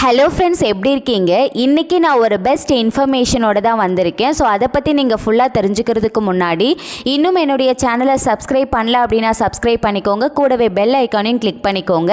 Hello friends, எப்படி இருக்கீங்க? இன்றைக்கி நான் ஒரு பெஸ்ட் இன்ஃபர்மேஷனோட தான் வந்திருக்கேன். ஸோ அதை பற்றி நீங்கள் ஃபுல்லாக தெரிஞ்சுக்கிறதுக்கு முன்னாடி இன்னும் என்னுடைய சேனலை சப்ஸ்கிரைப் பண்ணல அப்படின்னா சப்ஸ்கிரைப் பண்ணிக்கோங்க. கூடவே பெல் ஐக்கானையும் கிளிக் பண்ணிக்கோங்க.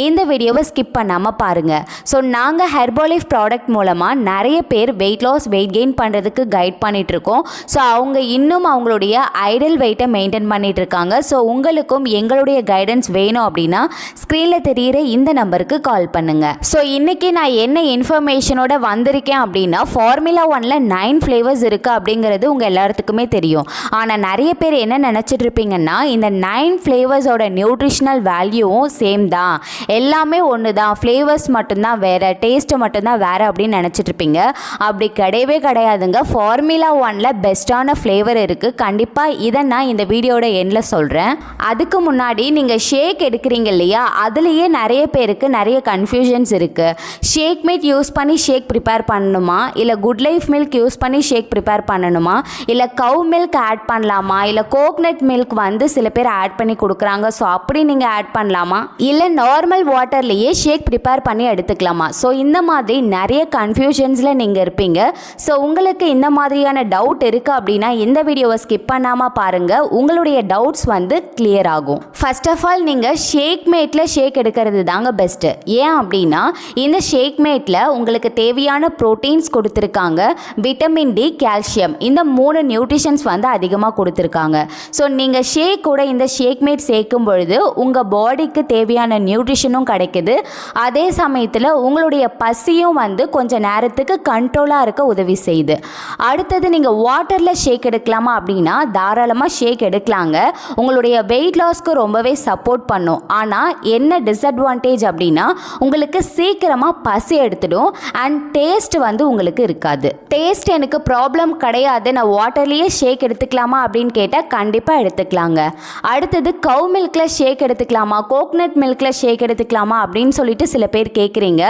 இந்த வீடியோவை ஸ்கிப் பண்ணாமல் பாருங்கள். ஸோ நாங்கள் ஹெர்பாலைஃப் ப்ராடக்ட் மூலமாக நிறைய பேர் வெயிட் லாஸ் வெயிட் கெயின் பண்ணுறதுக்கு கைட் பண்ணிகிட்ருக்கோம். ஸோ அவங்க இன்னும் அவங்களுடைய ஐடல் வெயிட்டை மெயின்டைன் பண்ணிகிட்ருக்காங்க. ஸோ உங்களுக்கும் எங்களுடைய கைடன்ஸ் வேணும் அப்படின்னா ஸ்க்ரீனில் தெரிகிற இந்த நம்பருக்கு கால் பண்ணுங்கள். ஸோ இன்றைக்கி நான் என்ன இன்ஃபர்மேஷனோட வந்திருக்கேன் அப்படின்னா, ஃபார்முலா 1ல் 9 ஃப்ளேவர்ஸ் இருக்குது அப்படிங்கிறது உங்கள் எல்லாத்துக்குமே தெரியும். ஆனால் நிறைய பேர் என்ன நினச்சிட்டு இருப்பீங்கன்னா, இந்த 9 ஃப்ளேவர்ஸோட நியூட்ரிஷனல் வேல்யூவும் சேம் தான், எல்லாமே ஒன்று தான், ஃப்ளேவர்ஸ் மட்டும்தான் வேறு, டேஸ்ட்டு மட்டும்தான் வேறு அப்படின்னு நினச்சிட்டு இருப்பீங்க. அப்படி கிடையவே கிடையாதுங்க. ஃபார்முலா 1ல் பெஸ்ட்டான ஃப்ளேவர் இருக்குது. கண்டிப்பாக இதை நான் இந்த வீடியோட எண்டில் சொல்கிறேன். அதுக்கு முன்னாடி நீங்கள் ஷேக் எடுக்கிறீங்க இல்லையா, அதுலேயே நிறைய பேருக்கு நிறைய கன்ஃபியூஷன்ஸ் இருக்குது. ஷேக்மேட் யூஸ் பண்ணி ஷேக் ப்ரிப்பேர் பண்ணணுமா, இல்லை குட் லைஃப் மில்க் யூஸ் பண்ணி ஷேக் ப்ரிப்பேர் பண்ணணுமா, இல்லை கவ் மில்க் ஆட் பண்ணலாமா, இல்லை கோகனட் மில்க் சில பேர் ஆட் பண்ணி கொடுக்குறாங்க, ஸோ அப்படி நீங்கள் ஆட் பண்ணலாமா, இல்லை நார்மல் வாட்டர்லேயே ஷேக் ப்ரிப்பேர் பண்ணி எடுத்துக்கலாமா? ஸோ இந்த மாதிரி நிறைய கன்ஃபியூஷன்ஸில் நீங்கள் இருப்பீங்க. ஸோ உங்களுக்கு இந்த மாதிரியான டவுட் இருக்குது அப்படின்னா இந்த வீடியோவை ஸ்கிப் பண்ணாமல் பாருங்கள். உங்களுடைய டவுட்ஸ் கிளியர் ஆகும். ஃபர்ஸ்ட் ஆஃப் ஆல் நீங்கள் ஷேக்மேட்டில் ஷேக் எடுக்கிறது தாங்க பெஸ்ட்டு. ஏன் அப்படின்னா இந்த ஷேக்மேட்டில் உங்களுக்கு தேவையான ப்ரோட்டீன்ஸ் கொடுத்துருக்காங்க, விட்டமின் டி, கால்சியம், இந்த 3 நியூட்ரிஷன்ஸ் அதிகமாக கொடுத்துருக்காங்க. ஸோ நீங்கள் ஷேக் கூட இந்த ஷேக்மேட் சேர்க்கும் பொழுது உங்கள் பாடிக்கு தேவையான நியூட்ரிஷனும் கிடைக்குது. அதே சமயத்தில் உங்களுடைய பசியும் கொஞ்சம் நேரத்துக்கு கண்ட்ரோலாக இருக்க உதவி செய்யுது. அடுத்தது நீங்கள் வாட்டரில் ஷேக் எடுக்கலாமா அப்படின்னா தாராளமாக ஷேக் எடுக்கலாங்க. உங்களுடைய வெயிட் லாஸ்க்கு ரொம்பவே சப்போர்ட் பண்ணும். ஆனால் என்ன டிஸ்அட்வான்டேஜ் அப்படின்னா, உங்களுக்கு சீக்கிரமாக பசி எடுத்துடும் அண்ட் டேஸ்ட் உங்களுக்கு இருக்காது. டேஸ்ட் எனக்கு ப்ராப்ளம் கிடையாது, நான் வாட்டர்லேயே ஷேக் எடுத்துக்கலாமா அப்படின்னு கேட்டால் கண்டிப்பாக எடுத்துக்கலாங்க. அடுத்தது கவ் மில்கில் ஷேக் எடுத்துக்கலாமா, கோகனட் மில்கில் ஷேக் எடுத்துக்கலாமா அப்படின்னு சொல்லிட்டு சில பேர் கேட்குறீங்க.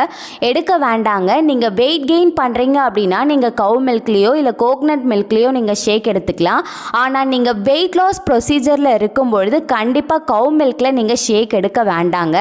எடுக்க வேண்டாங்க. நீங்கள் வெயிட் கெயின் பண்ணுறீங்க அப்படின்னா நீங்கள் கவ் மில்க்லேயோ இல்லை கோகனட் மில்க்லேயோ நீங்கள் ஷேக் எடுத்துக்கலாம். ஆனால் நீங்கள் வெயிட் லாஸ் ப்ரொசீஜரில் இருக்கும்பொழுது கண்டிப்பாக கவ் மில்கில் நீங்கள் ஷேக் எடுக்க வேண்டாங்க.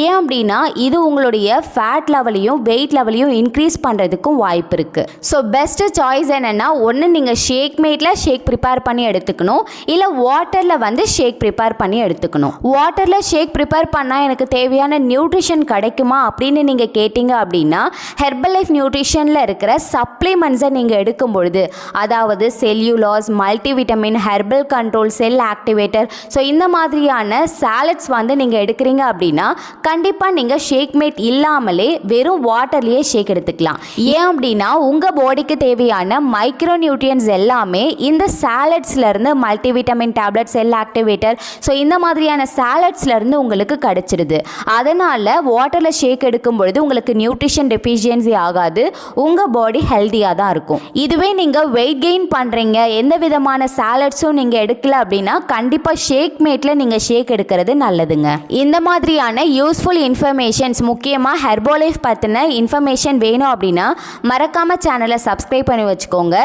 ஏன் அப்படின்னா இது உங்களுடைய ஃபேட் லெவலையும் வெயிட் லெவலையும் இன்க்ரீஸ் பண்ணுறதுக்கும் வாய்ப்பு இருக்குது. ஸோ பெஸ்ட்டு சாய்ஸ் என்னென்னா, ஒன்று நீங்கள் ஷேக்மேட்டில் ஷேக் ப்ரிப்பேர் பண்ணி எடுத்துக்கணும், இல்லை வாட்டரில் ஷேக் ப்ரிப்பேர் பண்ணி எடுத்துக்கணும். வாட்டரில் ஷேக் ப்ரிப்பேர் பண்ணால் எனக்கு தேவையான நியூட்ரிஷன் கிடைக்குமா அப்படின்னு நீங்கள் கேட்டிங்க அப்படின்னா, ஹெர்பலைஃப் நியூட்ரிஷனில் இருக்கிற சப்ளிமெண்ட்ஸை நீங்கள் எடுக்கும் பொழுது, அதாவது செல்லுலாஸ், மல்டிவிட்டமின், ஹெர்பல் கண்ட்ரோல், செல் ஆக்டிவேட்டர், ஸோ இந்த மாதிரியான சாலட்ஸ் நீங்கள் எடுக்கிறீங்க அப்படின்னா கண்டிப்பாக நீங்கள் ஷேக்மேட் இல்லாமலே வெறும் வாட்டர்லேயே ஷேக் எடுத்துக்கலாம். ஏன் அப்படின்னா உங்கள் பாடிக்கு தேவையான மைக்ரோ நியூட்ரியன்ஸ் எல்லாமே இந்த சாலட்ஸ்லேருந்து, multivitamin tablet, cell activator, so இந்த மாதிரியான சாலட்ஸ்லேருந்து உங்களுக்கு கிடச்சிடுது. அதனால் வாட்டரில் ஷேக் எடுக்கும் பொழுது உங்களுக்கு நியூட்ரிஷன் டெஃபிஷியன்சி ஆகாது, உங்கள் பாடி ஹெல்த்தியாக தான் இருக்கும். இதுவே நீங்கள் வெயிட் கெயின் பண்ணுறீங்க, எந்த விதமான சாலட்ஸும் நீங்கள் எடுக்கல அப்படின்னா கண்டிப்பாக ஷேக்மேட்டில் நீங்கள் ஷேக் எடுக்கிறது நல்லதுங்க. இந்த மாதிரியான யூஸ்ஃபுல் இன்ஃபர்மேஷன்ஸ், முக்கியமாக ஹெர்பாலைஃப் பற்றின இன்ஃபர்மேஷன் வேணும் அப்படின்னா மறக்காமல் சேனலை சப்ஸ்கிரைப் பண்ணி வச்சுக்கோங்க.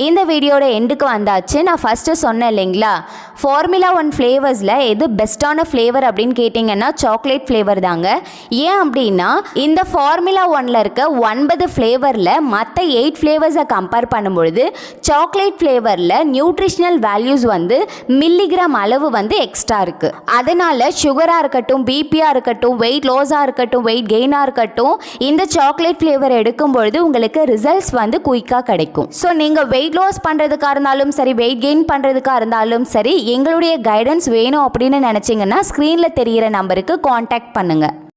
இந்த வீடியோட எண்டுக்கு வந்தாச்சு. நான் ஃபஸ்ட்டு சொன்னேன் இல்லைங்களா, ஃபார்முலா 1 ஃப்ளேவர்ஸில் எது பெஸ்ட்டான ஃப்ளேவர் அப்படின்னு கேட்டிங்கன்னா சாக்லேட் ஃப்ளேவர் தாங்க. ஏன் அப்படின்னா இந்த ஃபார்முலா 1ல் இருக்க 9 ஃப்ளேவரில் மற்ற 8 ஃப்ளேவர்ஸை கம்பேர் பண்ணும்பொழுது சாக்லேட் ஃப்ளேவரில் நியூட்ரிஷனல் வேல்யூஸ் மில்லிகிராம் அளவு எக்ஸ்ட்ரா இருக்குது. அதனால் சுகராக இருக்கட்டும், பிபியாக இருக்கட்டும், வெயிட் லாஸாக இருக்கட்டும், வெயிட் கெயினாக இருக்கட்டும், இந்த சாக்லேட் ஃப்ளேவர் எடுக்கும் பொழுது உங்களுக்கு ரிசல்ட்ஸ் குயிக்காக கிடைக்கும். ஸோ நீங்கள் வெயிட் லாஸ் பண்ணுறதுக்காக இருந்தாலும் சரி, வெயிட் கெயின் பண்ணுறதுக்காக இருந்தாலும் சரி, எங்களுடைய கைடன்ஸ் வேணும் அப்படின்னு நினச்சிங்கன்னா ஸ்க்ரீனில் தெரிகிற நம்பருக்கு காண்டாக்ட் பண்ணுங்கள்.